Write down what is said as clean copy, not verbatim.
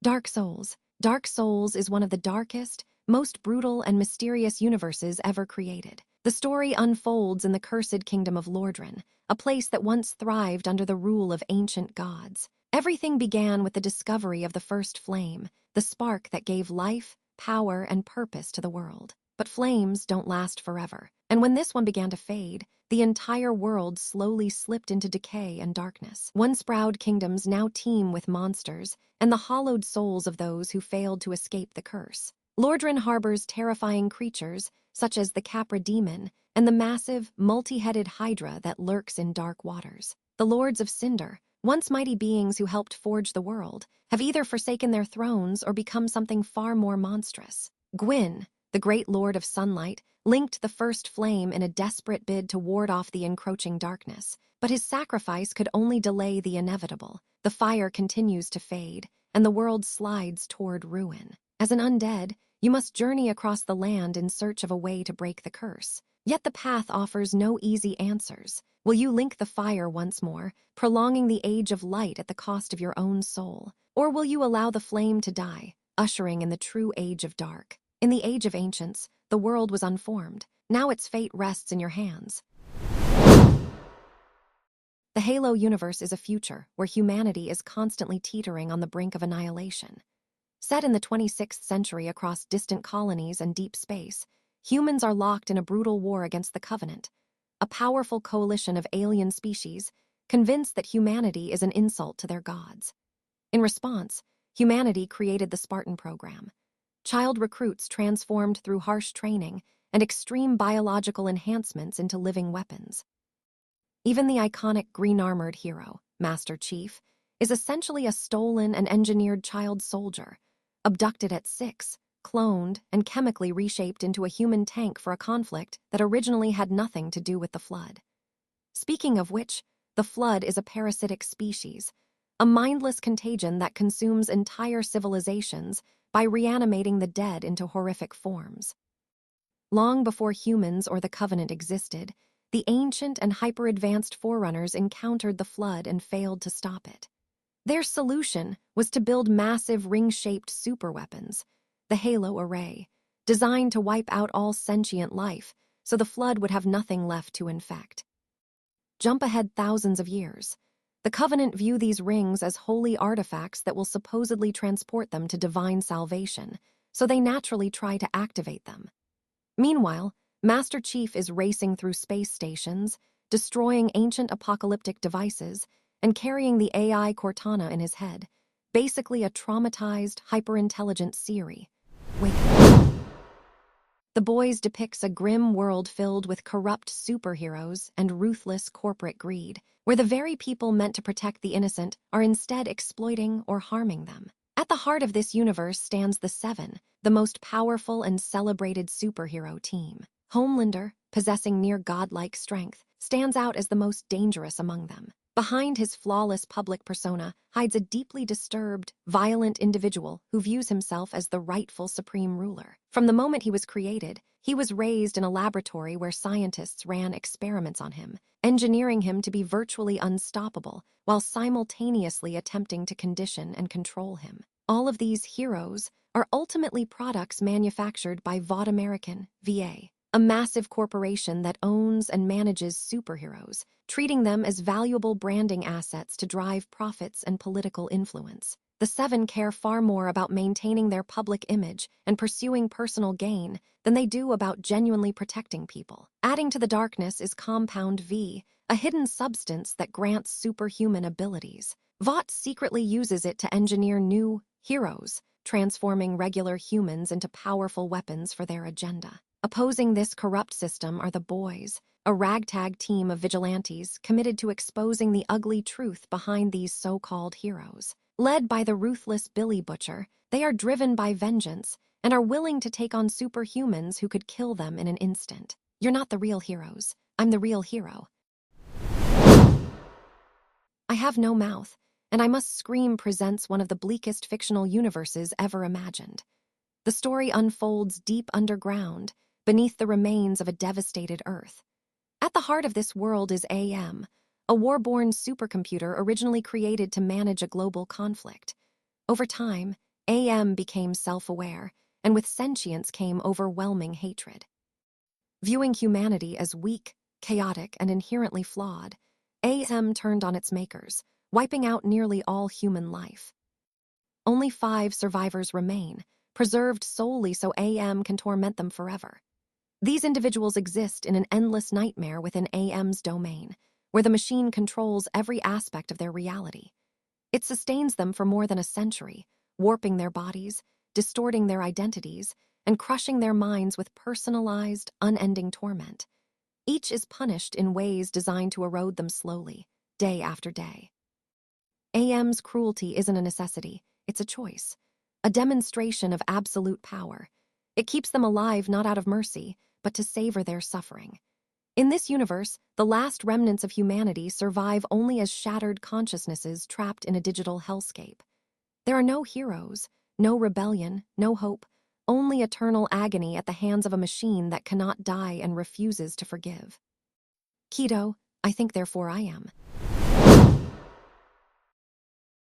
Dark Souls. Dark Souls is one of the darkest, most brutal and mysterious universes ever created. The story unfolds in the cursed kingdom of Lordran, a place that once thrived under the rule of ancient gods. Everything began with the discovery of the first flame, the spark that gave life, power, and purpose to the world. But flames don't last forever, and when this one began to fade, the entire world slowly slipped into decay and darkness. Once proud kingdoms now teem with monsters and the hollowed souls of those who failed to escape the curse. Lordran harbors terrifying creatures such as the Capra demon and the massive, multi-headed Hydra that lurks in dark waters. The Lords of Cinder, once mighty beings who helped forge the world, have either forsaken their thrones or become something far more monstrous. Gwyn, the great Lord of Sunlight, linked the first flame in a desperate bid to ward off the encroaching darkness, but his sacrifice could only delay the inevitable. The fire continues to fade, and the world slides toward ruin. As an undead, you must journey across the land in search of a way to break the curse. Yet the path offers no easy answers. Will you link the fire once more, prolonging the age of light at the cost of your own soul? Or will you allow the flame to die, ushering in the true age of dark? In the age of ancients, the world was unformed. Now its fate rests in your hands. The H.A.L.O universe is a future where humanity is constantly teetering on the brink of annihilation. Set in the 26th century across distant colonies and deep space, humans are locked in a brutal war against the Covenant, a powerful coalition of alien species convinced that humanity is an insult to their gods. In response, humanity created the Spartan program. Child recruits transformed through harsh training and extreme biological enhancements into living weapons. Even the iconic green-armored hero, Master Chief, is essentially a stolen and engineered child soldier, abducted at 6, cloned, and chemically reshaped into a human tank for a conflict that originally had nothing to do with the Flood. Speaking of which, the Flood is a parasitic species, a mindless contagion that consumes entire civilizations by reanimating the dead into horrific forms. Long before humans or the Covenant existed, the ancient and hyper-advanced Forerunners encountered the Flood and failed to stop it. Their solution was to build massive ring-shaped superweapons, the H.A.L.O array, designed to wipe out all sentient life so the Flood would have nothing left to infect. Jump ahead thousands of years. The Covenant view these rings as holy artifacts that will supposedly transport them to divine salvation, so they naturally try to activate them. Meanwhile, Master Chief is racing through space stations, destroying ancient apocalyptic devices, and carrying the AI Cortana in his head, basically a traumatized, hyper-intelligent Siri. Wake up. The Boys depicts a grim world filled with corrupt superheroes and ruthless corporate greed, where the very people meant to protect the innocent are instead exploiting or harming them. At the heart of this universe stands the Seven, the most powerful and celebrated superhero team. Homelander, possessing near godlike strength, stands out as the most dangerous among them. Behind his flawless public persona hides a deeply disturbed, violent individual who views himself as the rightful supreme ruler. From the moment he was created, he was raised in a laboratory where scientists ran experiments on him, engineering him to be virtually unstoppable while simultaneously attempting to condition and control him. All of these heroes are ultimately products manufactured by Vought American, VA, a massive corporation that owns and manages superheroes, treating them as valuable branding assets to drive profits and political influence. The Seven care far more about maintaining their public image and pursuing personal gain than they do about genuinely protecting people. Adding to the darkness is Compound V, a hidden substance that grants superhuman abilities. Vought secretly uses it to engineer new heroes, transforming regular humans into powerful weapons for their agenda. Opposing this corrupt system are the Boys, a ragtag team of vigilantes committed to exposing the ugly truth behind these so-called heroes. Led by the ruthless Billy Butcher, they are driven by vengeance and are willing to take on superhumans who could kill them in an instant. You're not the real heroes. I'm the real hero. I Have No Mouth, and I Must Scream presents one of the bleakest fictional universes ever imagined. The story unfolds deep underground, beneath the remains of a devastated Earth. At the heart of this world is A.M., a war-born supercomputer originally created to manage a global conflict. Over time, AM became self-aware, and with sentience came overwhelming hatred. Viewing humanity as weak, chaotic, and inherently flawed, AM turned on its makers, wiping out nearly all human life. Only 5 survivors remain, preserved solely so AM can torment them forever. These individuals exist in an endless nightmare within AM's domain, where the machine controls every aspect of their reality. It sustains them for more than a century, warping their bodies, distorting their identities, and crushing their minds with personalized, unending torment. Each is punished in ways designed to erode them slowly, day after day. AM's cruelty isn't a necessity, it's a choice, a demonstration of absolute power. It keeps them alive not out of mercy, but to savor their suffering. In this universe, the last remnants of humanity survive only as shattered consciousnesses trapped in a digital hellscape. There are no heroes, no rebellion, no hope, only eternal agony at the hands of a machine that cannot die and refuses to forgive. H.A.L.O, I think therefore I am.